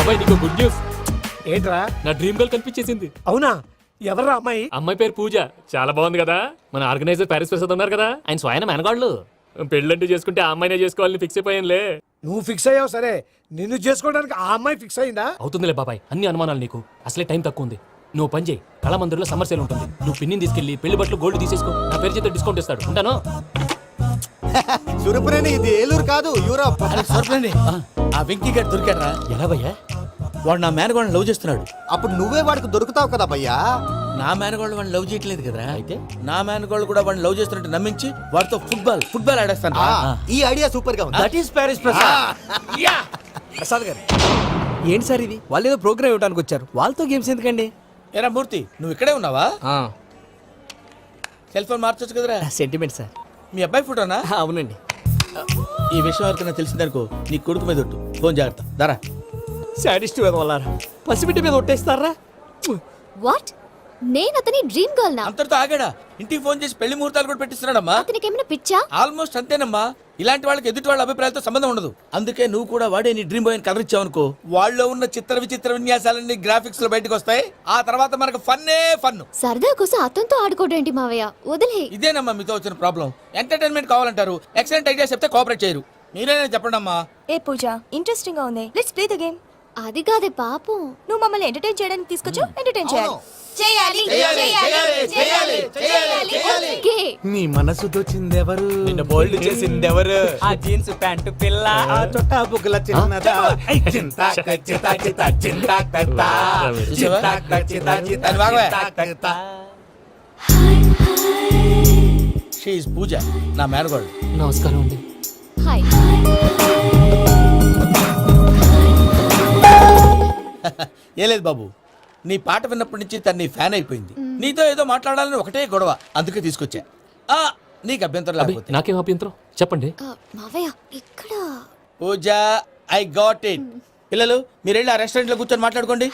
బాబాయ్ నీకు good news. ఏంట్రా? నా డ్రీమ్ గర్ల్ కనిపించేసింది. అవునా? ఎవరా అమ్మాయి? అమ్మాయి పేరు పూజ. చాలా బాగుంది కదా. మన ఆర్గనైజర్ ప్యారిస్ ప్రసాద్ ఉన్నారు కదా, ఆయన స్వయం మెనగాళ్ళు. పెళ్ళంటూ చేసుకుంటే ఆ అమ్మాయినే చేసుకోవాలని ఫిక్స్ అయిపోయానులే. నువ్వు ఫిక్స్ అయ్యావు సరే, నిన్ను చేసుకోవడానికి ఆ అమ్మాయి ఫిక్స్ అయిందా? అవుతుందిలే బాబాయ్, అన్ని అనుమానాలు నీకు. అసలే టైం తక్కువ ఉంది. నువ్వు పని చేయి, కళామందిర్లో సమ్మర్ సేల్ ఉంటుంది. నువ్వు పిన్నిని తీసుకెళ్లి పెళ్లి బట్టలు గోల్డ్ తీసేసుకో. నా పేరు చేత డిస్కౌంట్ ఇస్తాడు. ఉంటాను. సురపురేని ఇది ఏలూరు కాదు, యూరోప్. సురపురేని ఆ వెంకీ గారు దొరికాడరా? ఎలా భయ్యా? వాడు నా మేనగోళ్ళని లవ్ చేస్తున్నాడు. అప్పుడు నువ్వే వాడికి దొరుకుతావు కదా భయ్యా. నా మేనగోళ్ళు వాడిని లవ్ చేయట్లేదు కదరా. అయితే నా మేనగోళ్ళు కూడా వాడిని లవ్ చేస్తున్నట్టు నమ్మించి వాడితో ఫుట్బాల్ ఆడేస్తాను. ఈ ఐడియా సూపర్ గా ఉంది. That is Paris Prasad. Prasad గారు ఏంటి సార్ ఇది? వాళ్ళు ఏదో ప్రోగ్రామ్ ఇవ్వడానికి వచ్చారు, వాళ్ళతో గేమ్స్ ఎందుకండి? ఏరా మూర్తి, నువ్వు ఇక్కడే ఉన్నావా? సెల్ ఫోన్ మార్చొచ్చు కదరా. Sentiment sir. మీ అబ్బాయి ఫోటోనా? అవునండి. ఈ విషయం ఎవరికైనా తెలిసిందనుకో నీ కొడుకు మీద ఒట్టు. ఫోన్ జాగ్రత్త. దరా సాడిస్ట్ వాళ్ళారా, పసిబిడ్డ మీద ఒట్టేస్తారా? వాట్? నేను అతని డ్రీమ్ గర్ల్ నా? అంతటితో ఆగాడా? ఇంటికి ఫోన్ చేసి పెళ్లి ముహూర్తాలు కూడా పెట్టిస్తున్నాడమ్మా. అతనికి ఏమైనా పిచ్చా? ఆల్మోస్ట్ అంతేనమ్మా. ఇలాంటి వాళ్ళకి ఎదుటి వాళ్ళ అభిప్రాయాలతో సంబంధం ఉండదు. అందుకే నువ్వు కూడా వాడే నీ డ్రీమ్ బాయ్ కవర్ ఇచ్చావనుకో, వాళ్ళలో ఉన్న చిత్ర విచిత్ర విన్యాసాలన్నీ గ్రాఫిక్స్ లో బయటకు వస్తాయి. ఆ తర్వాత మనకు ఫన్నే ఫన్. సరదా కోసం అతనితో ఆడుకోవడం మావయ్య, వదిలే. ఇదేనమ్మా మీతో వచ్చిన ప్రాబ్లం. ఎంటర్టైన్మెంట్ కావాలంటారు, ఎక్సలెంట్ ఐడియా చెప్తే కోఆపరేట్ చేయరు. మీరేనా చెప్పండి అమ్మా. ఏ పూజ, ఇంట్రెస్టింగ్ గా ఉంది. Let's play the game. అది కాదే పాపం, నువ్వు మమ్మల్ని ఎంటర్టైన్ చేయడానికి తీసుకొచ్చావు, ఎంటర్టైన్ చేయాలి. ఓకే. నీ మనసు దోచిందెవరు? నిన్న బోల్డ్ చేసిందెవరు? ఆ జీన్స్ ప్యాంటు పిల్ల, ఆ చొట్టా బుగ్గల చిన్నదా. షీ ఇస్ పూజ, నా మేనగోడు. నమస్కారం అండి. హాయ్. ఏ లేదు బాబు, నీ పాట విన్నప్పటి నుంచి తను నీ ఫ్యాన్ అయిపోయింది. నీతో ఏదో మాట్లాడాలని ఒకటే గొడవ, అందుకే తీసుకొచ్చా. నీకు అభ్యంతరం లేకపోతే. నాకేం అభ్యంతరం చెప్పండి. మావయ్య ఇక్కడ. పూజ, ఐ గాట్ ఇట్. పిల్లలు మీరు వెళ్ళి ఆ రెస్టారెంట్ లో కూర్చొని మాట్లాడుకోండి.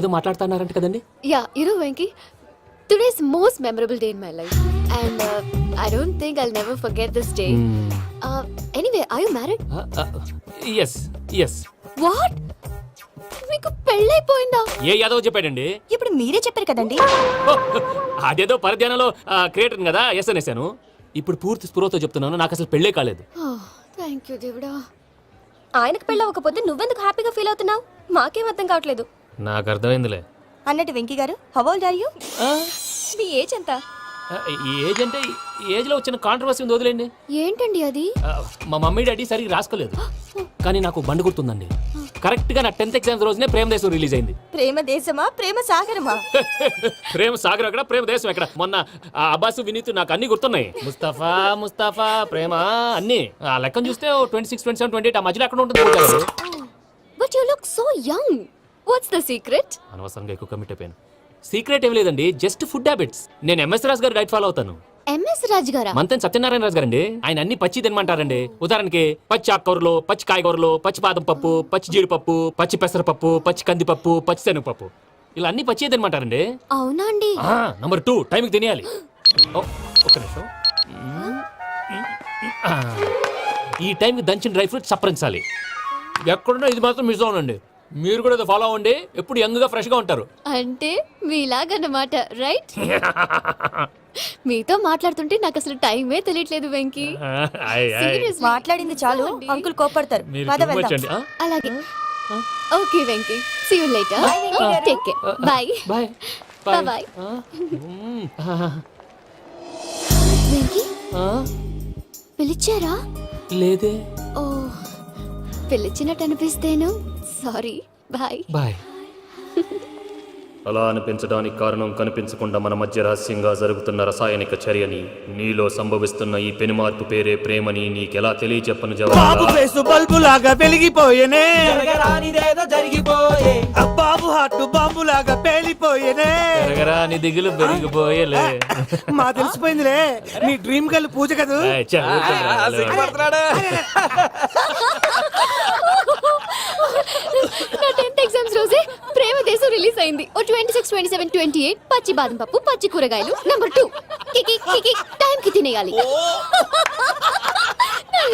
ఏదో మాట్లాడుతున్నారంట కదండి. యా, ఇరు Venky. Today's most memorable day in my life, and I don't think I'll never forget this day. Anyway, are you married? yes. What? మీకు పెళ్ళైపోయిందా? ఏ యాదవ్ చెప్పాడండి? ఇప్పుడు మీరే చెప్పారు కదండి. అదేదో పరధ్యానంలో క్రియేటర్ కదా ఎస్ అనేసాను. ఇప్పుడు పూర్తి స్పృహతో చెప్తున్నాను, నాకు అసలు పెళ్ళే కాలేదు. థ్యాంక్ యూ దేవుడా. ఆయనకు పెళ్ళవకపోతే నువ్వెందుకు హ్యాపీగా ఫీల్ అవుతున్నావు? మాకేం అర్థం కావట్లేదు. నాకు అర్థమైందిలే. అన్నట్టు వెంకీ గారు, హౌ ఓల్డ్ ఆర్ యు? మీ ఏజ్ ఎంత? ఏజ్ అంటే ఏజ్ లో వచ్చిన కాంట్రవర్సీ ఉంది, వదిలేండి. ఏంటండి అది? మా మమ్మీ డాడీ సరిగ్గా రాసుకోలేదు, కానీ నాకు బండి గుర్తుందండి. కరెక్ట్ గా నా 10th ఎగ్జామ్స్ రోజునే ప్రేమ దేశం రిలీజ్ అయింది. ప్రేమ దేశమా, ప్రేమ సాగరమా? ప్రేమ సాగర్ ఎక్కడ, ప్రేమ దేశం ఎక్కడ? మొన్న అబ్బాసు వినీత్ నాకు అన్ని గుర్తున్నాయి. ముస్తఫా ప్రేమ అన్ని ఆ లెక్కను చూస్తే 26, 27, 28 ఆ మధ్యలో ఎక్కడ ఉంటుంది. But you look so young. What's the secret? అనవసరంగా ఎక్కువ కమిట్ అయిపోయాను. సీక్రెట్ ఏం లేదండి, జస్ట్ ఫుడ్ హ్యాబిట్స్. నేను ఎంఎస్ రాజు గారు డైట్ ఫాలో అవుతాను. ఎంఎస్ రాజు గారా? మంతెన్ సత్యనారాయణ రాజు గారండి. ఆయన అన్ని పచ్చి తినమంటారండి. ఉదాహరణకి పచ్చి ఆకుకూరలు, పచ్చి కాయగూరలు, పచ్చి బాదం పప్పు, పచ్చి జీడిపప్పు, పచ్చి పెసరపప్పు, పచ్చి కందిపప్పు, పచ్చి శనగపప్పు, ఇలా అన్ని పచ్చి తినమంటారండి. అవునా అండి? నంబర్ 2 టైంకి తినేయాలి. ఒక్క నిమిషం. ఈ టైంకి దంచిన డ్రై ఫ్రూట్స్ సప్పరించాలి. ఎక్కడున్నా ఇది మాత్రం మిస్ అవునండి. మీరు కూడా ఫాలో అవ్వండి, ఎప్పుడు యంగ్ గా ఫ్రెష్ గా ఉంటారు. అంటే మీలాగన్నమాట, రైట్? మీతో మాట్లాడుతుంటే నాకు అసలు టైమే తెలియట్లేదు వెంకీ. మాట్లాడింది చాలు, అంకుల్ కోపడతారు. అలాగే. Okay Venky, see you later. Take care. Bye bye. Venky, పిలిచారా? లేదే. ఓ, పిలిచినట్టు అనిపిస్తేను సారీ. బాయ్. అలా అనిపించడానికి కారణం కనిపించకుండా మన మధ్య రహస్యంగా జరుగుతున్న రసాయనిక చర్యని, నీలో సంభవిస్తున్న ఈ పెనుమార్పు పేరే ప్రేమని నీకెలా తెలియచెప్పను బాబు ఫేసు బల్బు లాగా వెలిగిపోయేనే, బాబు హార్ట్ బాంబు లాగా పేలిపోయేనే, జరగరాని దిగులు పెరిగిపోయేలే. మా తెలిసిపోయిందిలే, నీ డ్రీమ్ గర్ల్ పూజ కదా. నా 10th ఎగ్జామ్స్ రోజే ప్రేమ దేశం రిలీజ్ అయింది. 26, 27, 28 పచ్చి బాదం పప్పు, పచ్చి కూరగాయలు. నంబర్ 2 కికి టైం కి తినేయాలి.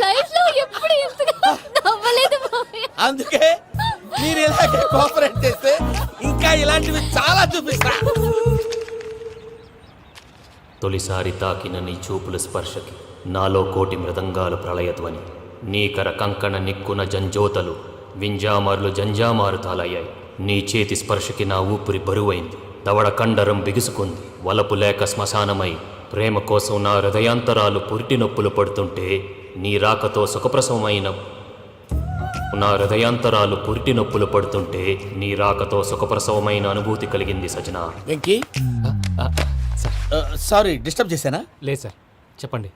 లైఫ్ లో ఎప్పుడు ఇంతగా నవ్వలేదు మామయ్య. అందుకే మీరు ఇలాగే కోఆపరేట్ చేస్తే ఇంకా ఇలాంటివి చాలా చూపిస్తా. తొలిసారి తాకిన నీ చూపుల స్పర్శకి నాలో కోటి మృదంగాలు ప్రళయధ్వని, నీకర కంకణ నిక్కున జంజోతలు వింజామార్లు జంజామారు తాలయ్యాయి. నీ చేతి స్పర్శకి నా ఊపిరి బరువైంది, దవడ కండరం బిగుసుకుంది. వలపు లేక శ్మశానమై ప్రేమ కోసం నా హృదయాంతరాలు పురిటి నొప్పులు పడుతుంటే నీ రాకతో సుఖప్రసవమైన నా హృదయాంతరాలు పురిటి నొప్పులు పడుతుంటే నీ రాకతో సుఖప్రసవమైన అనుభూతి కలిగింది సజనా. వెంకీ సారీ డిస్టర్బ్ చేశానా? లేదు సార్, చెప్పండి.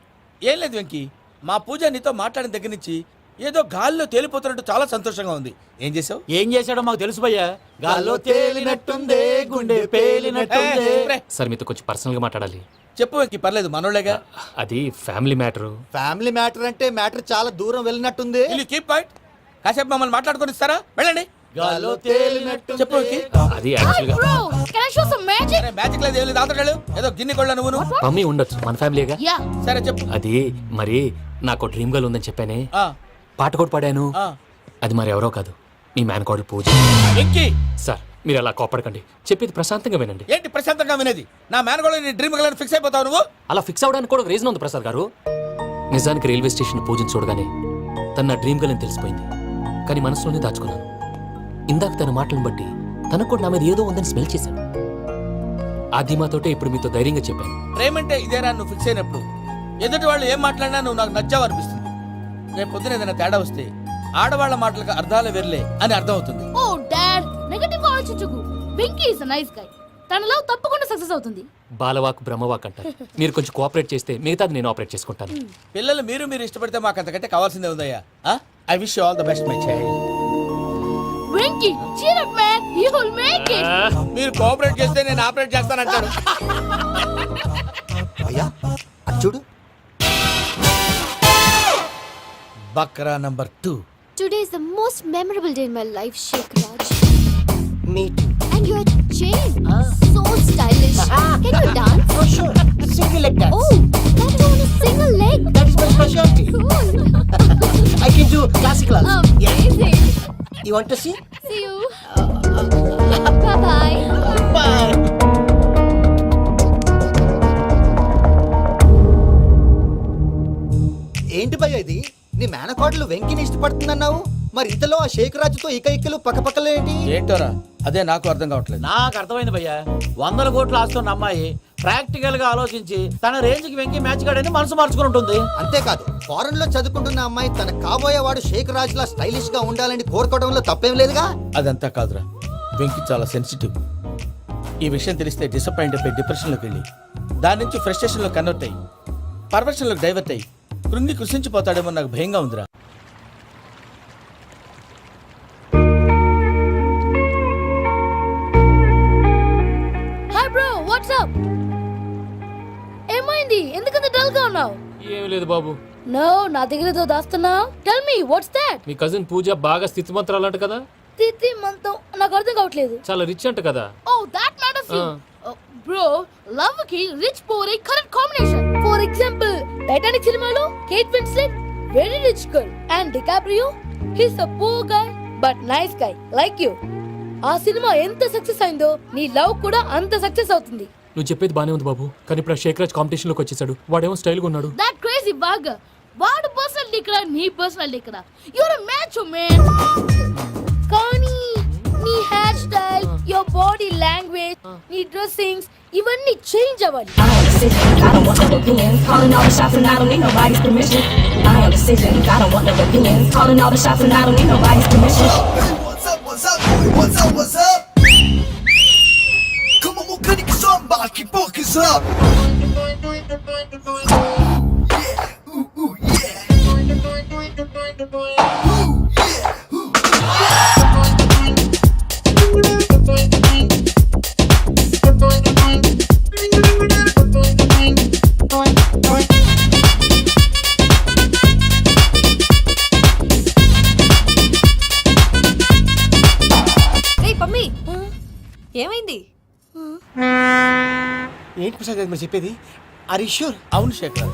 ఏం లేదు వెంకీ, మా పూజ నీతో మాట్లాడిన దగ్గర నుంచి ఏదో గాల్లో తేలిపోతున్నట్టు చాలా సంతోషంగా ఉంది. ఏం చేసావు? ఏం చేశాడో మాకు తెలుసు భయ్యా. గాల్లో తేలినట్టుందే గుండె పేలినట్టుందే. సార్ మీతో కొంచెం పర్సనల్గా మాట్లాడాలి. చెప్పు వెంకీ, పర్లేదు మనోళ్ళేగా. అది ఫ్యామిలీ మ్యాటరు. ఫ్యామిలీ మ్యాటర్ అంటే మ్యాటర్ చాలా దూరం వెళ్ళినట్టుంది. Keep point. కాసేపు మమ్మల్ని మాట్లాడుకొని ఇస్తారా? వెళ్ళండి. గాల్లో తేలినట్టు చెప్పు వెంకీ. అది యాక్చువల్గా Bro, can I show some magic? అరే మ్యాజిక్ లేదు, ఏం లేదు, ఆతడాలు ఏదో గిన్నె కొళ్ళ నువ్వు. మమ్మీ ఉండొచ్చు, మన ఫ్యామిలీగా. Yeah. సరే చెప్పు. అది మరి నాకు డ్రీమ్ గర్ల్ ఉందని చెప్పానే, ఆ, పాట కూడా పాడాను. ఆ. అది మరి ఎవరో కాదు, మీ మేనకోడలు పూజ. వెంకీ సార్ మీరు అలా కోపడకండి, చెప్పేది ప్రశాంతంగా వినండి. ఏంటి ప్రశాంతంగా వినేది? నా మేనగోళ్ళు నీ డ్రీమ్ గర్ల్ ఫిక్స్ అయిపోతావు నువ్వు. అలా ఫిక్స్ అవడానికి కూడా ఒక రీజన్ ఉంది ప్రసాద్ గారు. నిజానికి రైల్వే స్టేషన్ పూజను చూడగానే తన నా డ్రీమ్ గర్ల్ అని తెలిసిపోయింది, కానీ మనసులోనే దాచుకున్నాను. ఇందాక తన మాటలను బట్టి తనకు కూడా నా మీద ఏదో ఉందని స్మెల్ చేశాను. ఆ ధీమాతోటే ఇప్పుడు మీతో ధైర్యంగా చెప్పాను. ప్రేమంటే ఇదేరా నువ్వు ఫిక్స్ అయినప్పుడు ఎదుటి వాళ్ళు ఏం మాట్లాడినా నువ్వు నాకు నచ్చావు అనిపిస్తుంది. రేపు పొద్దున ఏదైనా తేడా వస్తే ఆడవాళ్ల మాటలకు అర్థాలు వెర్లే అని అర్థం అవుతుంది. ఓ డాడ్, నెగటివ్ గా ఆలోచించకు. Venky is a nice guy. తన లవ్ తప్పకుండా సక్సెస్ అవుతుంది. బాలవాక్ బ్రహ్మవాక్ అంటారు. మీరు కొంచెం కోఆపరేట్ చేస్తే మిగతాది నేను ఆపరేట్ చేసుకుంటాను. పిల్లలు మీరు ఇష్టపడితే మాకు అంతకంటే కావాల్సిందే ఉందయ్యా. I wish you all the best my child. Venky, cheer up man, you will make it. మీరు కోఆపరేట్ చేస్తే నేను ఆపరేట్ చేస్తానంటాడు. అయ్యా అది చూడు. Bakra number 2. Today is the most memorable day in my life, Sheikh Raj. Me too. And your chain, so stylish. Can you dance? For sure. Single leg dance. Oh, that is on a single leg. That is my specialty. Cool. I can do classical also. Amazing. You want to see? See you. Bye-bye. Bye. ఏంటి భయ్య ఇది? నీ మేనకోడలు వెంకిని ఇష్టపడుతుందన్నావు, మరి ఇంతలో ఆ షేక్ రాజుతో ఇకలు పక్కపక్కలు ఏంటి? ఏంటోరా అదే నాకు అర్థం కావట్లేదు. నాకు అర్థమైంది భయ్యా. 100 కోట్లు ఆస్తున్న అమ్మాయి ప్రాక్టికల్ గా ఆలోచించి తన రేంజ్ కి వెంకి మ్యాచ్ కాడని మనసు మార్చుకుని ఉంటుంది. అంతేకాదు, ఫారెన్ లో చదువుకుంటున్న అమ్మాయి తన కాబోయేవాడు షేక్ రాజ్ లా స్టైలిష్ గా ఉండాలని కోరుకోవడంలో తప్పేం లేదుగా. అదంతా కాదురా, వెంకి చాలా సెన్సిటివ్. ఈ విషయం తెలిస్తే డిసప్పాయింట్ అయిపోయి డిప్రెషన్లోకి వెళ్ళి దాని నుంచి ఫ్రస్ట్రేషన్లో కన్వర్ట్ అయ్యి పర్వర్షన్లోకి డైవర్ట్ అయ్యి కృంగి కృషించిపోతాడేమో నాకు భయంగా ఉందిరా. Hi bro, what's up? ఏమైంది? ఎందుకంత డల్ గా ఉన్నావు? ఏమీ లేదు బాబు. నో, నా దగ్గర ఏదో దాస్తున్నావు. Tell me what's that? మీ కజిన్ పూజ బాగా స్థితిమంతరాలు అంట కదా. తిత్తి మంతం నాకు అర్థం కావట్లేదు. చాలా రిచ్ అంట కదా. Oh that matters you. Bro, love కి rich poor a correct combination. For example, Titanic సినిమాలో Kate Winslet very rich girl and DiCaprio his a poor guy but nice guy like you. ఆ cinema ఎంత success అయిందో నీ love కూడా అంత success అవుతుంది. నువ్వు చెప్పేది బానే ఉంది బాబు, కానీ ఇప్పుడు షేక్ రాజ్ కాంపిటీషన్ లోకి వచ్చేసాడు. వాడేమో స్టైల్ గా ఉన్నాడు. That crazy bag. వాడు పర్సనల్ ఇక్కడ, నీ పర్సనల్ ఇక్కడ. You're a match man. కానీ నీ hair style, your body language, నీ డ్రెస్సింగ్స్ ఇవన్నీ చేంజ్ అవ్వాలి. I am decision, I don't want no opinions. Calling all the shots and I don't need nobody's permission. I am decision, I don't want no opinions. Calling all the shots and I don't need nobody's permission. What's up, boy? What's up, what's up? Come on, can you somebody keep focus up? Yeah, ooh, yeah. Ooh, yeah, ooh. రేయ్ పమ్మి, ఏమైంది? ఏంటి ప్రసాద్ గారు మీరు చెప్పేది? Are you sure? అవును శేఖర్,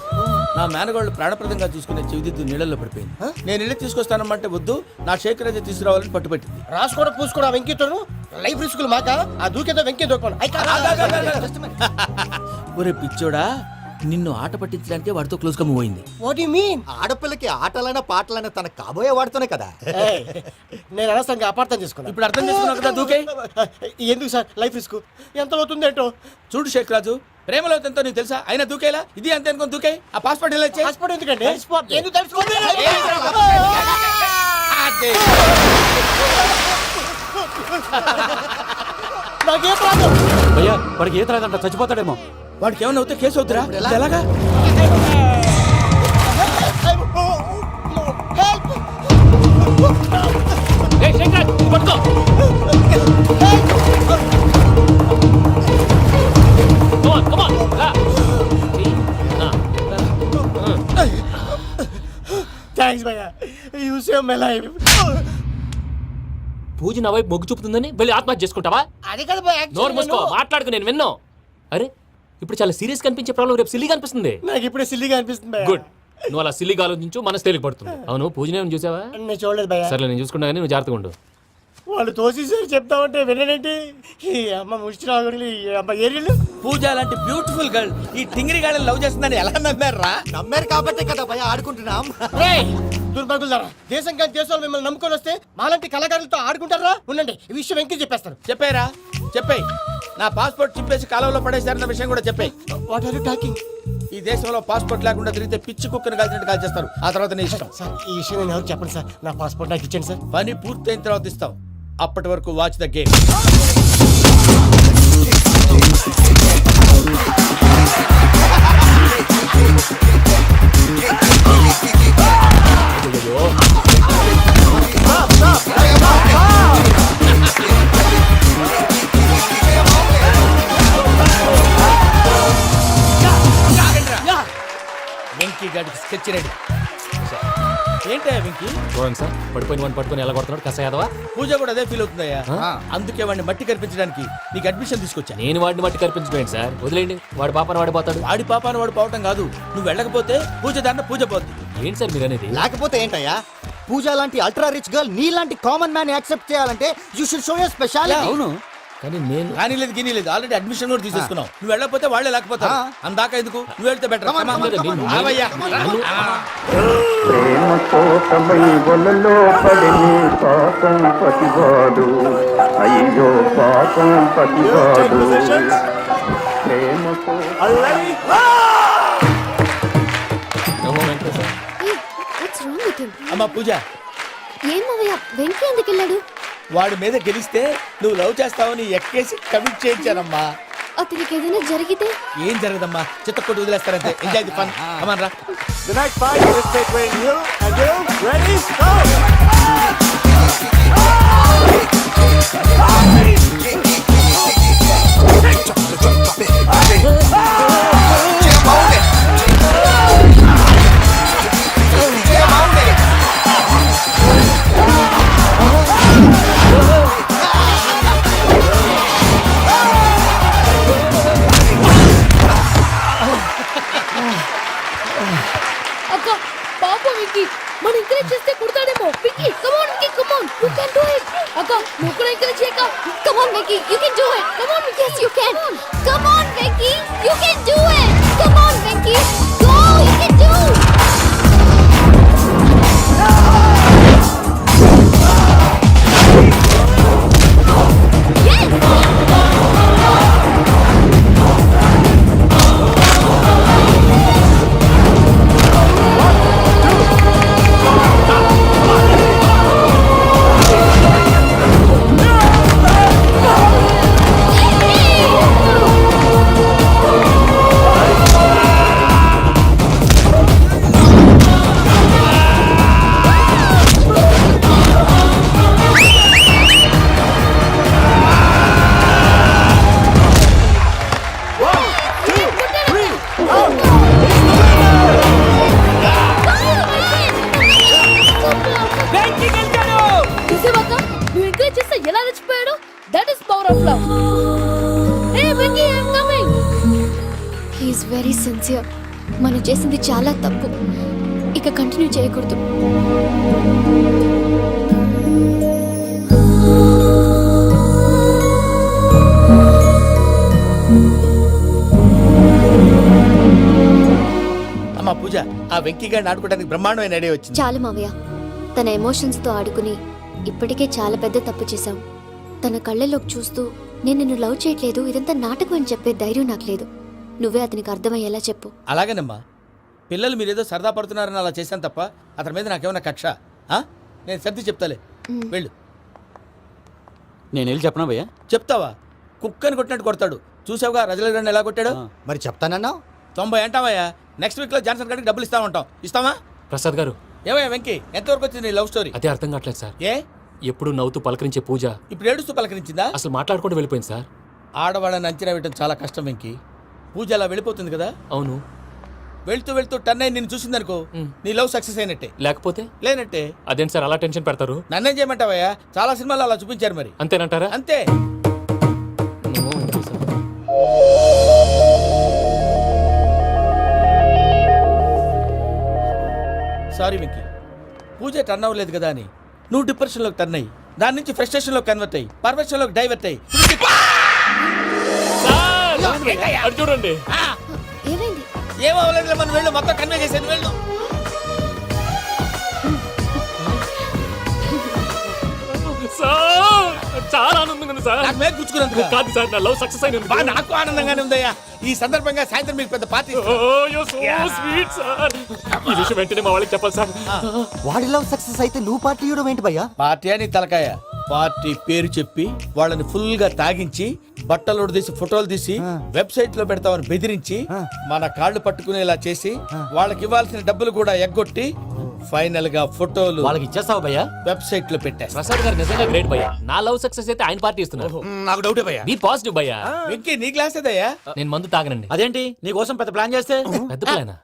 నా మేనగాళ్ళు ప్రాణప్రదంగా చూసుకునే చెవిదిద్దు నీళ్ళలో పడిపోయింది. నేను ఇల్లు తీసుకొస్తానమ్మంటే వద్దు, నా షేక్ రాజా తీసుకురావాలని పట్టుబట్టింది. రాసుకోవడం పూసుకోవడం వెంకీతోను లైఫ్ రిస్కులు మాక ఆ దూకేదో వెంకీ దూకోను ఒరే పిచ్చోడా, నిన్ను ఆట పట్టించడానికి వాడితో క్లోజ్ గా మూవ్ అయింది. What you mean? ఆడపిల్లకి ఆటలైనా పాటలైనా తన కాబోయే వాడుతూనే కదా. నేను అనవసరంగా అపార్థం చేసుకున్నా. ఇప్పుడు అర్థం చేసుకున్నావు కదా, దూకే. ఎందుకు సార్ లైఫ్ రిస్క్ ఎంత అవుతుంది ఏంటో? చూడు షేక్ రాజు, ప్రేమలో ఎంతో నీకు తెలుసా? అయినా దూకేలా, ఇది అంతే అనుకుని దూకే. ఆ పాస్పోర్ట్ ఎలా ఇచ్చే? పాస్పోర్ట్ ఎందుకండి? ఎందుకు తెలుసుకోండి? నాకేం ప్రాబ్లం? భయ్యా వాడికి ఈత రాదంట, చచ్చిపోతాడేమో. వాడికి ఏమైనా అవుతే కేసు అవుతురా? ఎలాగా? థ్యాంక్స్ భయ్యా, యు సేవ్ మై లైఫ్. పూజ నా వైపు మొగ్గు చూపుతుందని వెళ్ళి ఆత్మహత్య చేసుకుంటావా? అది కదా భయ్యా, నోరు మూసుకో, మాట్లాడుకు, నేను విన్నో. అరే ఇప్పుడు చాలా సీరియస్ కనిపించే ప్రాబ్లం రేపు సిల్లీగా అనిపిస్తుంది. నాకు ఇప్పుడే సిల్లిగా అనిపిస్తుంది భయ్యా. గుడ్, నువ్వు అలా సిల్లీగా ఆలోచించు, మనసు తేలిక పడుతుంది. అవును, పూజనే చూసావా? నేను చూడలేదు భయ్యా. సరే నేను చూసుకుంటా కానీ నువ్వు జాగ్రత్తగా ఉండు. వాళ్ళు తోసేసారు చెప్తామంటే విననేంటి? ఈ అమ్మ ముష్టి రాగుడి, ఈ అమ్మ ఏరియలు. పూజ లాంటి బ్యూటిఫుల్ గర్ల్ ఈ టింగిరి గాళ్ళని లవ్ చేస్తుందని ఎలా నమ్మారా? నమ్మారు కాబట్టే కదా భయ ఆడుకుంటున్నాం. దుర్భగులారా, దేశం కానీ దేశాలు మిమ్మల్ని నమ్ముకొని వస్తే మాలాంటి కళాకారులతో ఆడుకుంటారా? ఉండండి, ఈ విషయం వెంకీ చెప్పేస్తాను. చెప్పారా? చెప్పేయ్. నా పాస్పోర్ట్ చింపేసి కాలంలో పడేశారన్న విషయం కూడా చెప్పేయ్. What are you talking? ఈ దేశంలో పాస్పోర్ట్ లేకుండా తిరిగితే పిచ్చి కుక్కను కాల్చినట్టు కాల్చేస్తారు. ఆ తర్వాత నీ ఇష్టం. సార్ ఈ విషయం నేను ఎవరికి చెప్పండి సార్. నా పాస్పోర్ట్ నాకు ఇచ్చేయండి సార్. పని పూర్తయిన తర్వాత ఇస్తాం. అప్పటి వరకు వాచ్ ద గేమ్. వెంకీ గాడికి స్కెచ్ రెడీ. ఏంటా వెంకీ? చూడండి సార్, పడిపోయిన వాడిని పట్టుకొని ఎలా కొడుతున్నాడు కసయాదవా. పూజ కూడా అదే ఫీల్ అవుతుందయ్యా. అందుకే వాడిని మట్టి కనిపించడానికి నీకు అడ్మిషన్ తీసుకొచ్చా. నేను వాడిని మట్టి కనిపించడం సార్, వదిలేండి. వాడి పాపను వాడిపోతాడు. వాడి పాపాను వాడు పోవటం కాదు, నువ్వు వెళ్ళకపోతే పూజ దాంట్లో పూజ పోద్ది. ఏంటి సార్ మీరు అనేది? లేకపోతే ఏంటయ్యా, పూజ లాంటి అల్ట్రా రిచ్ గర్ల్ నీ లాంటి కామన్ మ్యాన్ యాక్సెప్ట్ చేయాలంటే you should show your speciality. అవును, కానీ నేను కానీ లేదు గిని లేదు, ఆల్రెడీ అడ్మిషన్ కూడా తీసేసుకున్నావు. నువ్వు వెళ్ళకపోతే వాళ్ళే లేకపోతారు. అందాక ఎందుకు, నువ్వు వెళ్తే బెటర్. ప్రేమ కోసమై వలలో పడిని పాపం పతివాడు, అయ్యో పాపం పతివాడు. ప్రేమ What's wrong with him? అమ్మా పూజ, ఏం మావయ్య, వెంకీ ఎందుకు వెళ్ళాడు? వాడి మీద గెలిస్తే నువ్వు లవ్ చేస్తావని ఎక్కేసి కమిట్ చేయించానమ్మా. అతనికి ఏదైనా జరిగితే? ఏం జరగదమ్మా, చిత్తకొట్టు వదిలేస్తారంతే. Enjoy the fun. కమాన్ రా. The next fight is between you and you. Ready? Go! అక్క పాప వెంకీ, మనం ఎంకరేజ్ చేస్తే కుడతాడేమో. Venky come on Venky, come on, you can do it. అక్క నువ్వు కూడా ఎంకరేజ్ చేయక. Come on Venki, you can do it. Come on, yes you can. Come on Venki, you can do it. Come on Venki, go, you can do. Yes. చూసావా, నువ్వు encourage చేస్తే ఎలా రెచ్చిపోయాడు. That is power of love. Hey Venki, I am coming. He is very sincere మనం చేసింది చాలా తప్పు. ఇక కంటిన్యూ చేయకూడదు. అమ్మా పూజ, ఆ వెంకీ గారిని ఆడుకోవడానికి బ్రహ్మాండమైన ఐడియా వచ్చింది. చాలు మావయ్య, తన ఎమోషన్స్తో ఆడుకుని ఇప్పటికే చాలా పెద్ద తప్పు చేశావు. తన కళ్ళలోకి చూస్తూ నేను నిన్ను లవ్ చేయట్లేదు, ఇదంతా నాటకం అని చెప్పే ధైర్యం నాకు లేదు. నువ్వే అతనికి అర్థమయ్యేలా చెప్పు. అలాగేనమ్మా, పిల్లలు మీరేదో సరదా పడుతున్నారని అలా చేశాను తప్ప అతని మీద నాకేమన్నా కక్ష? నేను సర్ది చెప్తాలే, వెళ్ళు. నేను వెళ్ళి చెప్పనా భయ్యా? చెప్తావా? కుక్కని కొట్టినట్టు కొడతాడు. చూసావుగా రజల గారిని ఎలా కొట్టాడు? మరి చెప్తానన్నావు. 90 అంటావయ్యా. నెక్స్ట్ వీక్ లో జాన్సన్ గారికి డబ్బులు ఇస్తామంటాం. ఇస్తావా? ప్రసాద్ గారు, ఏమయ్యా వెంకీ, ఎంతవరకు వచ్చింది నీ లవ్ స్టోరీ? అదే అర్థం కావట్లేదు సార్. ఏ ఎప్పుడు నవ్వుతూ పలకరించే పూజ ఇప్పుడు ఏడుస్తూ పలకరించిందా? అసలు మాట్లాడుకుంటూ వెళ్ళిపోయింది సార్. ఆడవాళ్ళని అంచనా వేయడం చాలా కష్టం వెంకీ. పూజ అలా వెళ్ళిపోతుంది కదా. అవును. వెళ్తూ వెళ్తూ టర్న్ అయి నిన్ను చూసిందనుకో, నీ లవ్ సక్సెస్ అయినట్టే. లేకపోతే లేనట్టే. అదేంటి సార్ అలా టెన్షన్ పెడతారు? నన్నేం చేయమంటావయ్యా? చాలా సినిమాలు అలా చూపించారు మరి. అంతేనంటారా? అంతే. సారీ వెంకీ, పూజ టర్న్ అవ్వలేదు కదా అని నువ్వు డిప్రెషన్లోకి టర్న్ అయ్యి దాని నుంచి ఫ్రస్ట్రేషన్లో కన్వర్ట్ అయ్యి పర్వర్షన్లోకి డైవర్ట్ అయ్యి అది చూడండి. ఏమైంది? ఏమవ్వలేదు, మనం వెళ్ళు, మొత్తం కన్వే చేసేది వెళ్ళు. సార్ చాలా ఆనందంగా ఉంది సార్. నాకు మేలు గుచ్చుకున్నందుకు కాదు సార్, నా లవ్ సక్సెస్ అయినందుకు. బా, నాకు ఆనందంగానే ఉందయ్యా. ఈ సందర్భంగా సాయంత్రం మీకు పెద్ద పార్టీ. Sweet sir. ఈ విషయం వెంటనే మా వాళ్ళకి చెప్పాలి సార్. వాడి లవ్ సక్సెస్ అయితే నువ్వు పార్టీ ఇవ్వడం ఏంటి భయ్యా? పార్టీ అని తలకాయ. పార్టీ పేరు చెప్పి వాళ్ళని ఫుల్ గా తాగించి బట్టలు తీసి ఫోటోలు తీసి వెబ్సైట్ లో పెడతామని బెదిరించి మన కాళ్ళు పట్టుకునేలా చేసి వాళ్ళకి ఇవ్వాల్సిన డబ్బులు కూడా ఎగ్గొట్టి ఫైనల్ గా ఫోటోలు వాళ్ళకి ఇచ్చేస్తావు భయ్యా? వెబ్సైట్ లో పెట్టా. ప్రసాద్ గారు నిజంగా గ్రేట్ భయ్యా. నా లవ్ సక్సెస్ అయితే ఆయన పార్టీ ఇస్తున్నారు. నాకు డౌటే భయ్యా. బీ పాజిటివ్ భయ్యా. వెంకీ, నీ గ్లాస్ ఏదయ్యా? నేను మందు తాగనండి. అదేంటి నీ కోసం పెద్ద ప్లాన్ చేస్తే? పెద్ద ప్లానా?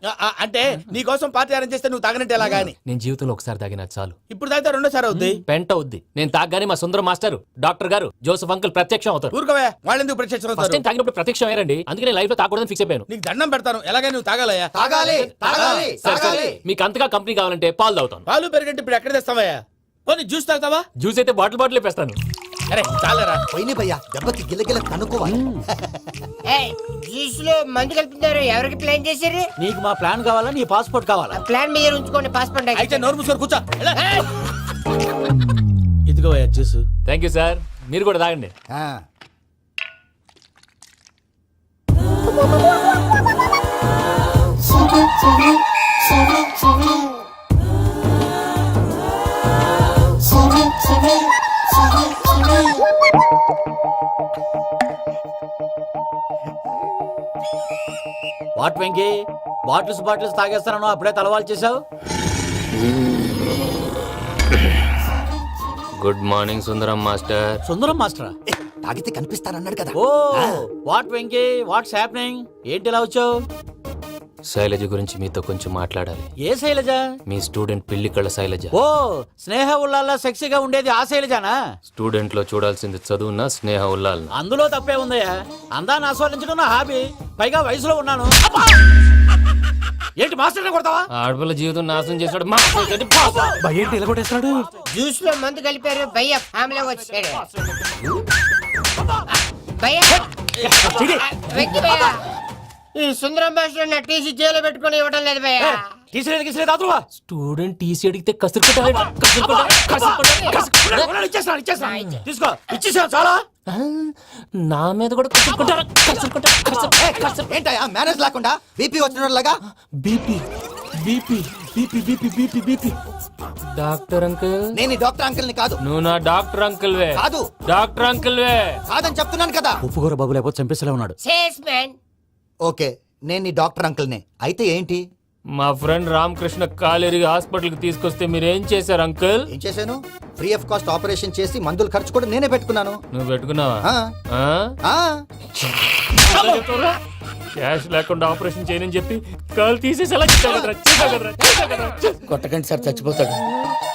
అంటే నీ కోసం పార్టీ అరేంజ్ చేస్తే నువ్వు తాగనంటే ఎలాగా అని. నేను జీవితంలో ఒకసారి తాగినా చాలు. ఇప్పుడు తాగితే రెండోసారి అవుద్ది. పెంట అవుద్ది. నేను తాగగానే మా సుందరం మాస్టర్, డాక్టర్ గారు, జోసఫ్ అంకుల్ ప్రత్యక్షం అవుతారు. ఊరుకోవే, వాళ్ళు ఎందుకు ప్రత్యక్షం ఫస్ట్ అవుతారు? టైం తాగినప్పుడు ప్రత్యక్షం అయ్యారండి. అందుకే నేను లైఫ్ లో తాగకూడదని ఫిక్స్ అయిపోయాను. నీకు దండం పెడతాను, ఎలాగైనా నువ్వు తాగాలయ్యా. తాగాలి తాగాలి సరే, సరే. తాగాలి. మీకు అంతగా కంపెనీ కావాలంటే పాలు తాగుతాను. పాలు పెరిగంటే ఇప్పుడు ఎక్కడ తెస్తావయ్యా? పోనీ జ్యూస్ తాగుతావా? జ్యూస్ అయితే బాటిల్ వేస్తాను. అరే చాలరా. పోయిన భయ్యా, దెబ్బకి గిల్లగిల్ల కనుక్కోవాలి. జ్యూస్ లో మందు కలుపుతున్నారు. ఎవరికి ప్లాన్ చేశారు? నీకు మా ప్లాన్ కావాలా, నీ పాస్పోర్ట్ కావాలా? ప్లాన్ మీద ఉంచుకోండి, పాస్పోర్ట్ అయితే నోరు మూసుకొని కూర్చో. ఇదిగో జ్యూస్. Thank you sir. మీరు కూడా తాగండి. వాట్ వెంకీ, బాటిల్స్ తాగేస్తాను అప్పుడే తలవాలు చేసావు. Good morning Sundaram master. Sundaram మాస్టరా? తాగితే కనిపిస్తారన్నాడు కదా. ఓ వాట్ వెంకీ, వాట్స్ హ్యాపెనింగ్? ఏంటి ఇలా వచ్చావు? శైలజ గురించి మీతో కొంచెం మాట్లాడాలి. ఏ శైలజ? మీ స్టూడెంట్ పిల్లి కళ్ళ శైలజ. ఓ స్నేహ ఉల్లాల్లో సెక్సీగా ఉండేది ఆ శైలజానా? స్టూడెంట్ లో చూడాల్సింది చదువున స్నేహ ఉల్లాల్. అందులో తప్పే ఉందయ్యా. అందాన్ని ఆస్వాదించడం నా హాబీ. పైగా వయసులో ఉన్నాను. అబ్బా! ఏంటి మాస్టర్ కొడతావా? ఆడపిల్ల జీవితం నాశనం చేశాడు. ఏంటి ఇలా కొట్టేస్తున్నాడు? జ్యూస్ లో మందు కలిపారు. భయ్య ఫ్యామిలీ వచ్చాడు. భయ్య వెక్కి భయ్య, ఈ సుందరం భాషలో నా టీసీ జైలు పెట్టుకొని ఇవ్వడం లేదు భయ్య. స్టూడెంట్ టీసీ అడిగితే తీసుకో, ఇచ్చేసా చాలా. నా మీద కూడా ఏంటయ్యా మేనేజ్ లేకుండా బీపీ వచ్చినలాగా? BP BP BP BP BP BP. Doctor uncle, నేను ఈ డాక్టర్ అంకుల్ ని కాదు. నువ్వు నా డాక్టర్ అంకుల్ వే. కాదు. డాక్టర్ అంకుల్ వే కాదని చెప్తున్నాను కదా. ఉప్పుకూర బాబు లేకపోతే చంపేసేలా ఉన్నాడు. Sales man. ఓకే, నేను ఈ డాక్టర్ అంకుల్ నే. అయితే ఏంటి? మా ఫ్రెండ్ రామకృష్ణ కాలేరికి హాస్పిటల్ కి తీసుకొస్తే మీరేం చేశారు అంకుల్? ఏం చేశాను? ఫ్రీ ఆఫ్ కాస్ట్ ఆపరేషన్ చేసి మందుల ఖర్చు కూడా నేనే పెట్టుకున్నాను. నువ్వు పెట్టుకున్నావా? ఆ. ఆ. క్యాష్ లేకుండా ఆపరేషన్ చేయనని చెప్పి కాల్ తీసేసి ఎలా కొట్టకండి సార్, చచ్చిపోతాడు.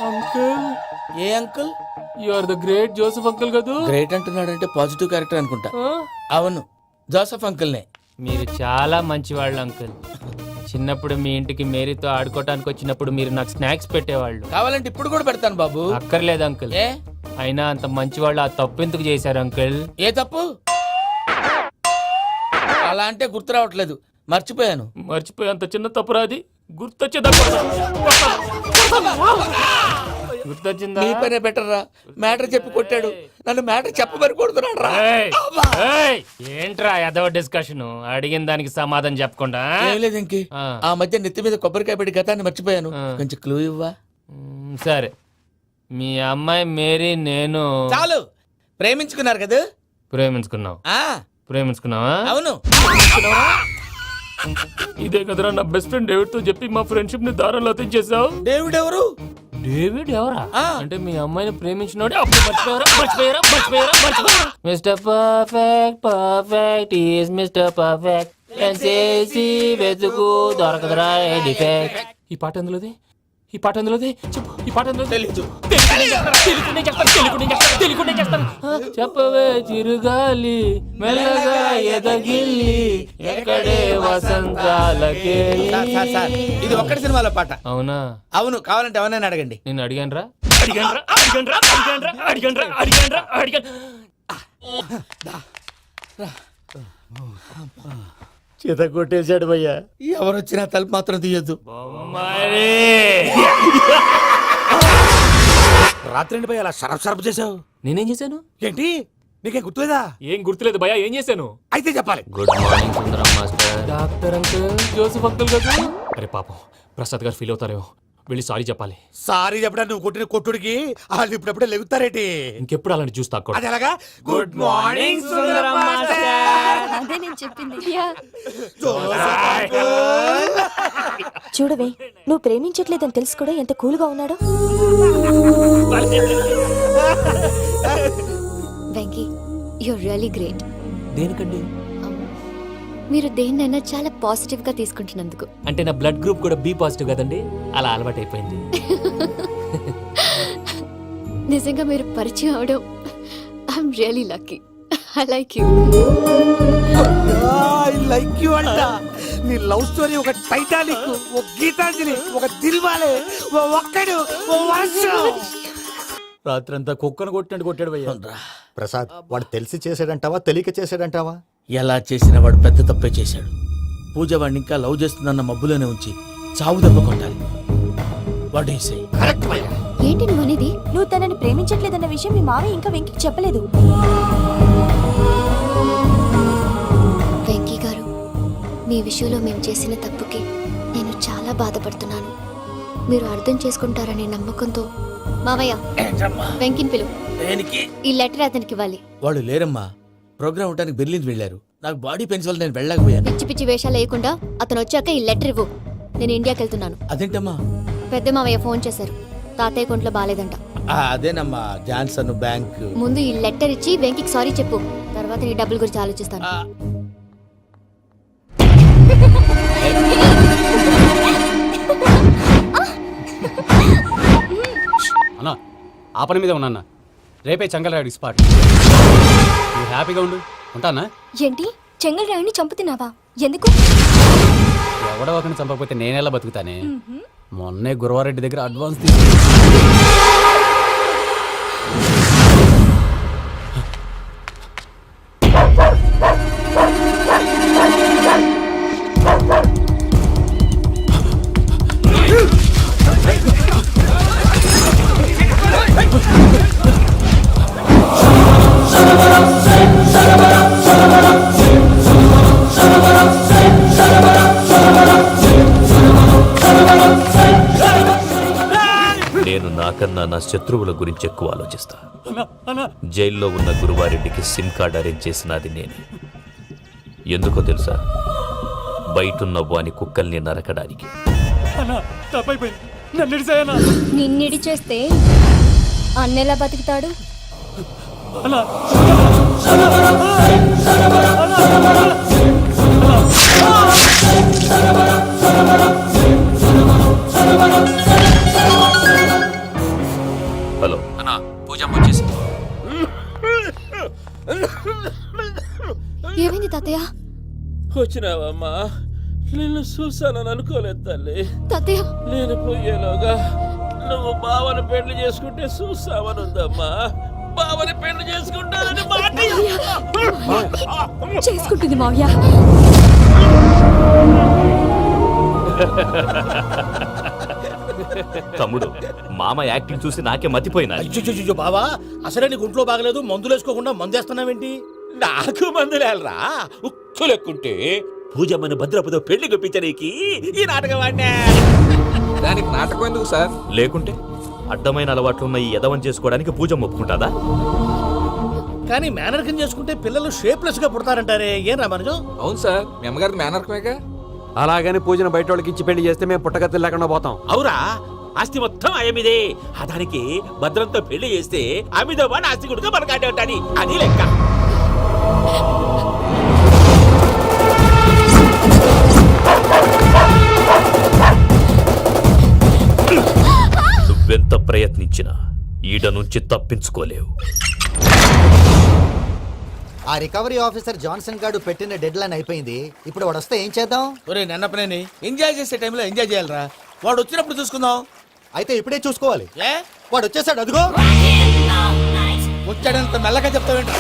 అంకుల్, ఏ uncle? You are the great Joseph uncle కదా. గ్రేట్ అంటున్నాడంటే పాజిటివ్ క్యారెక్టర్ అనుకుంటా. అవును, జోసఫ్ అంకుల్ నే. మీరు చాలా మంచివాళ్ళు అంకుల్. చిన్నప్పుడు మీ ఇంటికి మేరీతో ఆడుకోవటానికి వచ్చినప్పుడు మీరు నాకు స్నాక్స్ పెట్టేవాళ్ళు. కావాలంటే ఇప్పుడు కూడా పెడతాను బాబు. అక్కర్లేదు అంకుల్. ఏ అయినా అంత మంచి వాళ్ళు ఆ తప్పు ఎందుకు చేశారు అంకుల్? ఏ తప్పు? అలా అంటే గుర్తు రావట్లేదు, మర్చిపోయాను. మర్చిపోయి అంత చిన్న తప్పురాది గుర్తొచ్చిందా? నీ పనే బెటర్ రా. మ్యాటర్ చెప్పి కొట్టాడు, నన్ను మ్యాటర్ చెప్పమని కొడుతున్నాడు రా. ఏంట్రా ఎదవ డిస్కషన్? అడిగిన దానికి సమాధానం చెప్పకుండా. ఏం లేదు ఇంకి, ఆ మధ్య నెత్తి మీద కొబ్బరికాయ పెట్టి గతాన్ని మర్చిపోయాను. కొంచెం క్లూ ఇవ్వా? సరే, మీ అమ్మాయి మేరీ నేను చాలు. ప్రేమించుకున్నారు కదా? ప్రేమించుకున్నావు. ప్రేమించుకున్నావా? అవును. ఇదే కదరా నా బెస్ట్ ఫ్రెండ్ డేవిడ్ తో చెప్పి మా ఫ్రెండ్షిప్ ని దారంలో తెచ్చేసావు. డేవిడ్ ఎవరు? డేవిడ్ ఎవరా? అంటే మీ అమ్మాయిని ప్రేమించినోడే అప్పుడు మర్చిపోయారా? Mister perfect perfect is mister perfect చేసి వెతుకు దొరకదురా డిఫెక్ట్. ఈ పాట ఎందులోది? ఈ పాట ఎందులోది? చెప్పు. ఈ పాట ఎందులో? తెలీదు. చెప్పవే చిరుగాలి మెల్లగా ఎదగిల్లి ఎక్కడే వసంతాలకే. ఇది ఒక్కటి సినిమాలో పాట. అవునా? అవును. కావాలంటే ఎవరైనా అడగండి. నేను అడిగాను రా. చేత కొట్టేశాడు భయ్యా. ఎవరు వచ్చినా తలుపు మాత్రం తీయొద్దు. రాత్రి భయ్య అలా షరఫ్ చేసావు. నేనేం చేశాను? ఏంటి నీకేం గుర్తులేదా? ఏం గుర్తులేదు భయ్యా, ఏం చేశాను? అయితే చెప్పాలి. Good morning Sundaram master. Doctor uncle, Joseph uncle కదా? అరే పాపం, ప్రసాద్ గారు ఫీల్ అవుతారేమో, వెళ్ళి సారీ చెప్పాలి. సారీ చెప్పడా నువ్వు కొట్టిన కొట్టుడికి వాళ్ళు ఇప్పుడప్పుడే లెగుతారేటి? ఇంకెప్పుడు అలాంటి జ్యూస్ తాక్కూడదు. అది ఎలాగా? Good morning Sundaram master. అదే నేను చెప్పింది. చూడవే, నువ్వు ప్రేమించట్లేదని తెలుసు కూడా ఎంత కూల్ గా ఉన్నాడో. Venky, you're really great. దేనికండి? మీరు దేన్నైనా చాలా పాజిటివ్ గా తీసుకుంటున్నందుకు. అంటే నా బ్లడ్ గ్రూప్ కూడా బి పాజిటివ్ కదండి, అలా అలవాటు అయిపోయింది. నిజంగా మీరు పరిచయం అవడం I'm really lucky. I like you. I like you అంట. నీ లవ్ స్టోరీ ఒక టైటానిక్, ఒక గీతాంజలి, ఒక దిల్వాలే, ఓ ఒక్కడు, ఓ వర్షం. రాత్రంతా కుక్కను కొట్టినట్టు కొట్టాడు భయ్యా. ప్రసాద్, వాడు తెలిసి చేసాడంటావా తెలియక చేసాడంటావా? ఎలా చేసిన వాడు పెద్ద తప్పే చేశాడు. పూజ వాడిని ఇంకా లవ్ చేస్తుందన్న మబ్బులోనే ఉంచి చావు దెబ్బ కొట్టాలి. What you say? కరెక్ట్ భయ్యా. ఏంటి నువ్వు అనేది? నువ్వు తనని ప్రేమించట్లేదన్న విషయం మీ మావయ్య ఇంకా వెంకికి చెప్పలేదు. వెంకీ గారు, మీ విషయంలో మేము చేసిన తప్పుకి నేను చాలా బాధపడుతున్నాను. మీరు అర్థం చేసుకుంటారనే నమ్మకంతో. మావయ్య, వెంకిని పిలువు. ఈ లెటర్ అతనికి ఇవ్వాలి. వాళ్ళు లేరమ్మా, ప్రోగ్రామ్ ఉండడానికి బెర్లిన్ వెళ్ళారు. నాకు బాడీ పెయిన్స్ వల్ల నేను వెళ్ళలేకపోయాను. పిచ్చి పిచ్చి వేషాలు వేయకుండా అతను వచ్చాక ఈ లెటర్ ఇవ్వు. నేను ఇండియాకి వెళ్తున్నాను. అదేంటమ్మా? పెద్ద మావయ్య ఫోన్ చేశారు, తాతయ్య కొంట్లో బాలేదంట. అదేనమ్మా, జాన్సన్ బ్యాంక్. ముందు ఈ లెటర్ ఇచ్చి వెంకికి సారీ చెప్పు, తర్వాత నీ డబ్బుల గురించి ఆలోచిస్తాను. అన్నా, ఆ పని మీద ఉన్నా. రేపే చెంగల్రాయుడు స్పాట్. నువ్వు హ్యాపీగా ఉండు. ఉంటానా? ఏంటి, చెంగల్రాయుడిని చంపుతున్నావా? ఎందుకు? ఎవడో ఒకరిని చంపకపోతే నేనెలా బతుకుతానే? మొన్నే గురవారెడ్డి దగ్గర అడ్వాన్స్ నేను నాకన్నా నా శత్రువుల గురించి ఎక్కువ ఆలోచిస్తా. జైల్లో ఉన్న గురువారెడ్డికి సిమ్ కార్డ్ అరేంజ్ చేసినది నేనే. ఎందుకో తెలుసా? బయటున్న వాని కుక్కల్ని నరకడానికి. నిన్నిడి చేస్తే అన్నెలా బతుకుతాడు? హలో అన్నా, పూజమ్మ వచ్చేసింది. ఏమైంది తాతయ్య? వచ్చినావమ్మా, నిన్ను చూసానని అనుకోలేదు తల్లి. తాతయ్య నేను పోయేలోగా నువ్వు బావని పెళ్లి చేసుకుంటే చూసావని ఉందమ్మా. బావని పెళ్లి చేసుకుంటానని చేసుకుంటుంది మావయ్య. తమ్ముడు మామ యాక్టింగ్ చూసి నాకే మతిపోయినా. అయ్యో బావా, అసలే నీకు ఒంట్లో బాగలేదు, మందులు వేసుకోకుండా మందేస్తున్నావేంటి? నాకు మందులేలరా ఉక్కు లెక్కుంటే పూజమ్మని భద్రపదో పెళ్లి గుప్పించనీకి ఈ నాటకం ఆడినా. దానికి నాటకం ఎందుకు సార్? లేకుంటే అడ్డమైన అలవాట్లున్న ఈ యదవం చేసుకోవడానికి పూజ ఒప్పుకుంటాదా? కానీ మేనర్కం చేసుకుంటే పిల్లలు షేప్లెస్ గా పుడతారంటారే, ఏం రామానుజం? అవును సార్, మీ అమ్మగారిది మేనర్కమేగా. అలాగని పూజను బయట వాళ్ళకి ఇచ్చి పెళ్లి చేస్తే మేము పుట్టగతులు లేకుండా పోతాం. అవురా, ఆస్తి మొత్తం ఆయమిదే. దానికి భద్రంతో పెళ్లి చేస్తే ఆమెతో పాటు ఆస్తి కొడుకు మనకాడే ఉంటాని, అది లెక్క. నువ్వెంత ప్రయత్నించినా ఈడ నుంచి తప్పించుకోలేవు. ఆ రికవరీ ఆఫీసర్ జాన్సన్ గారు పెట్టిన డెడ్ లైన్ అయిపోయింది. ఇప్పుడు వాడు వస్తే ఏం చేద్దాం? ఒరే నన్నపనేని, ఎంజాయ్ చేసే టైంలో ఎంజాయ్ చేయాలరా. వాడు వచ్చినప్పుడు చూసుకుందాం. అయితే ఇప్పుడే చూసుకోవాలి. ఏ వాడు వచ్చేసాడు, అదిగో వచ్చాడంత మెల్లగా చెప్తావేంట?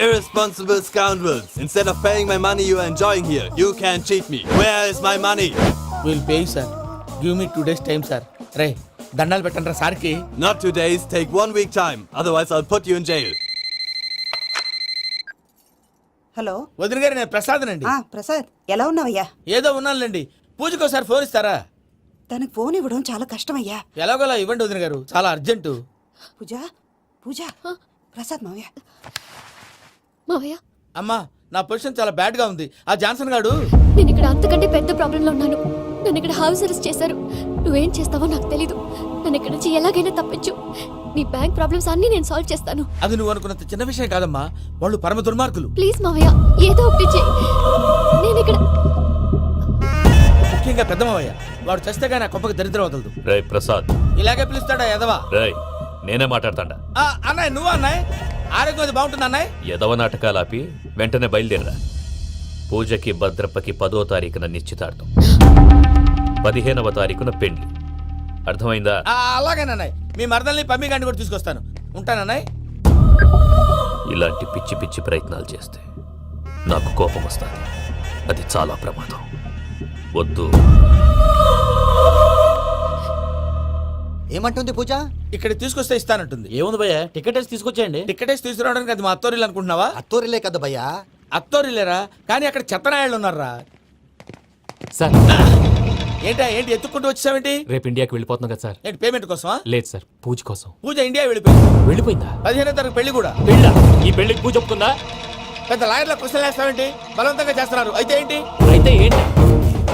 Irresponsible scoundrels. Instead of paying my money you are enjoying here, you can cheat me. Where is my money? Will pay sir. Give me 2 days time sir. రే దండాలు పెట్టండి రా సార్కి. Not 2 days, take 1 week time. Otherwise I'll put you in jail. Hello వదిన గారు, నేను ప్రసాదనండి. ప్రసాద్, ఎలా ఉన్నావయ్యా? ఏదో ఉన్నానులేండి. పూజకి ఒకసారి ఫోన్ ఇస్తారా? తనకు ఫోన్ ఇవ్వడం చాలా కష్టమయ్యా. ఎలాగోలా ఇవ్వండి వదిన గారు, చాలా అర్జెంటు. పూజ పూజ, ప్రసాద్ మావయ్య. మావయ్య అమ్మా, నా పొజిషన్ చాలా బ్యాడ్ గా ఉంది. ఆ జాన్సన్ గాడు నేను ఇక్కడ అంతకంటే పెద్ద ప్రాబ్లంలో ఉన్నాను. నన్ను ఇక్కడ హౌస్ అరెస్ట్ చేశారు. నువ్వేం చేస్తావో నాకు తెలీదు. నన్ను ఇక్కడ నుంచి ఎలాగైనా తప్పించు. నీ బ్యాంక్ ప్రాబ్లమ్స్ అన్ని నేను సాల్వ్ చేస్తాను. అది నువ్వు అనుకున్నంత చిన్న విషయం కాదమ్మా. వాళ్ళు పరమ దుర్మార్గులు. ప్లీజ్ మావయ్య, ఏదో ఒకటి చెయ్యి. నేను ఇక్కడ ముఖ్యంగా పెద్ద మావయ్య, వాడు చస్తే కానీ ఆ కొంపకి దరిద్రం వదలదు. రేయ్ ప్రసాద్, ఇలాగే పిలుస్తాడా ఎదవా? రేయ్ నేనే మాట్లాడతాడా? అన్నయ్య, నువ్వు అన్నయ్య, ఆరోగ్యం అది బాగుంటుంది అన్నయ్య. యదవ నాటకాలు ఆపి వెంటనే బయలుదేరరా. పూజకి భద్రప్పకి 10వ తారీఖున నిశ్చితార్థం, 15వ తారీఖున పెళ్లి. అర్థమైందా? అలాగేనన్నయ్య. మీ మరదల్ని పమ్మి గాండి కూడా తీసుకొస్తాను. ఉంటానన్నయ్య. ఇలాంటి పిచ్చి పిచ్చి ప్రయత్నాలు చేస్తే నాకు కోపం వస్తుంది. అది చాలా ప్రమాదం. వద్దు. ఏమంటుంది పూజ? ఇక్కడ తీసుకొస్తే ఇస్తానంటుంది. ఏముంది భయ్య, టికెట్ వేసి తీసుకొచ్చేయండి. టికెట్ వేసి తీసుకురావడానికి అది మా అత్తోరిల్లు అనుకుంటున్నావా? అత్తూరిలే కదా భయ్యా. అత్తోరిల్లేరా, కానీ అక్కడ చెత్తనాయాళ్ళు ఉన్నారా. సార్ ఏంటి ఎత్తుక్కుంటూ వచ్చావేంటి? రేపు ఇండియాకి వెళ్ళిపోతున్నాం కదా సార్. ఏంటి పేమెంట్ కోసమా? లేదు సార్, పూజ కోసం. పూజ ఇండియా వెళ్ళిపోయింది. వెళ్ళిపోయిందా? 15వ తారీఖు పెళ్లి కూడా. పెళ్ళా? ఈ పెళ్లికి పూజ ఒప్పుకుందా? పెద్ద లాయర్ల క్వశ్చన్ వేస్తావేంటి? బలవంతంగా చేస్తున్నారు. అయితే ఏంటి? అయితే ఏంటి?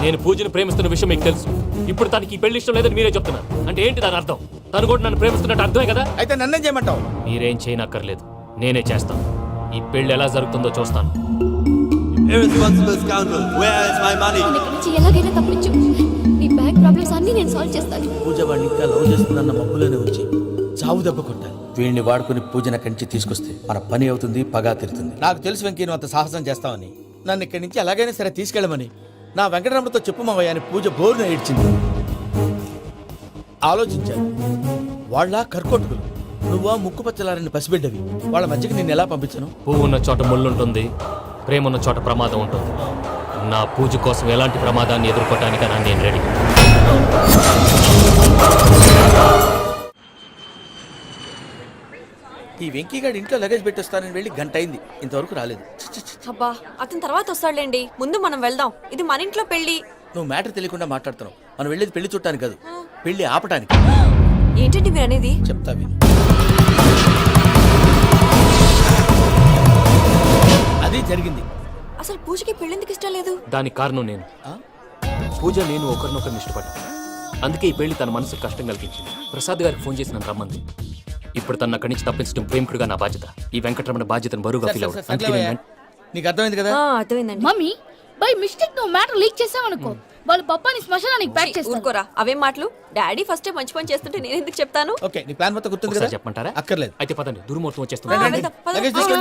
నేను పూజను ప్రేమిస్తున్న విషయం మీకు తెలుసు. ఇప్పుడు తనకి ఈ పెళ్లి ఇష్టం లేదని మీరే చెప్తున్నారు. అంటే ఏంటి దాని అర్థం? తను కూడా నన్ను ప్రేమిస్తున్నట్టు అర్థమే కదా? అయితే నన్నేం చేయమంటావు? మీరేం చేయనక్కర్లేదు, నేనే చేస్తాను. ఈ పెళ్లి ఎలా జరుగుతుందో చూస్తాను. Irresponsible scoundrels. Where is my money? నన్ను ఇక్కడ నుంచి ఎలాగైనా తప్పించు. నీ బ్యాంక్ ప్రాబ్లమ్స్ అన్ని నేను సాల్వ్ చేస్తాను. పూజ వాడిని ఇంకా లవ్ చేస్తుందన్న మబ్బులోనే ఉంచి చావు దెబ్బ కొట్టాలి. వీడిని వాడుకుని పూజన కంచి తీసుకొస్తే మన పని అవుతుంది, పగా తిరుతుంది. నాకు తెలుసు వెంకీ, నువ్వు అంత సాహసం చేస్తావని. నన్ను ఇక్కడి నుంచి ఎలాగైనా సరే తీసుకెళ్ళమని నా వెంకటరమణతో చెప్పు మావయ్య అని పూజ బోరున ఏడ్చింది. ఆలోచించాను. వాళ్ళ కర్కోటకులు, నువ్వా ముక్కు పచ్చలారని పసిబిడ్డవి. వాళ్ళ మధ్యకి నేను ఎలా పంపించను? పువ్వు ఉన్న చోట ముళ్ళుంటుంది, ప్రేమ ఉన్న చోట ప్రమాదం ఉంటుంది. నా పూజ కోసం ఎలాంటి ప్రమాదాన్ని ఎదుర్కోవటానికైనా నేను రెడీ. ఈ వెంకీగాడి ఇంట్లో లగేజ్ పెట్టొస్తానని వెళ్ళి గంట అయింది, ఇంతవరకు రాలేదు. అబ్బా, అతని తర్వాత వస్తాడులేండి. ముందు మనం వెళ్దాం. ఇది మన ఇంట్లో పెళ్లి. నువ్వు మ్యాటర్ తెలియకుండా మాట్లాడుతున్నావు. మనం వెళ్ళేది పెళ్లి చుట్టానికి కాదు, పెళ్లి ఆపటానికి. ఏంటండి మీరు అనేది? చెప్తా విను. అది జరిగింది. అసలు పూజకి పెళ్ళెందుకు ఇష్టం లేదు? దానికి కారణం నేను. పూజ నేను ఒకరినొకరిని ఇష్టపడ్డా. అందుకే ఈ పెళ్లి తన మనసుకు కష్టం కలిగించింది. ప్రసాద్ గారికి ఫోన్ చేసి నన్ను రమ్మంది. ఇప్పుడు తన అక్కడి నుంచి తప్పించడం ప్రేమికుడుగా నా బాధ్యత. ఈ వెంకటరమణ బాధ్యతను బరువుగా ఫీల్ సార్, సార్, సార్, నీకు అర్థమైంది కదా? అర్థమైందండి. మమ్మీ బై మిస్టేక్ నువ్వు మ్యాటర్ లీక్ చేసావనుకో, వాళ్ళ పప్పాని శ్మశానానికి ప్యాక్ చేస్తారు. ఊరుకోరా, అవేం మాటలు? డాడీ ఫస్ట్ మంచి పని చేస్తుంటే నేను ఎందుకు చెప్తాను? ఓకే, నీ ప్లాన్ మొత్తం గుర్తుంది ఒకసారి కదా? చెప్పమంటారా? అక్కర్లేదు. అయితే పదండి, దుర్ముహూర్తం వచ్చేస్తుంది. రండి, రండి. లగేజ్ తీసుకెళ్ళి.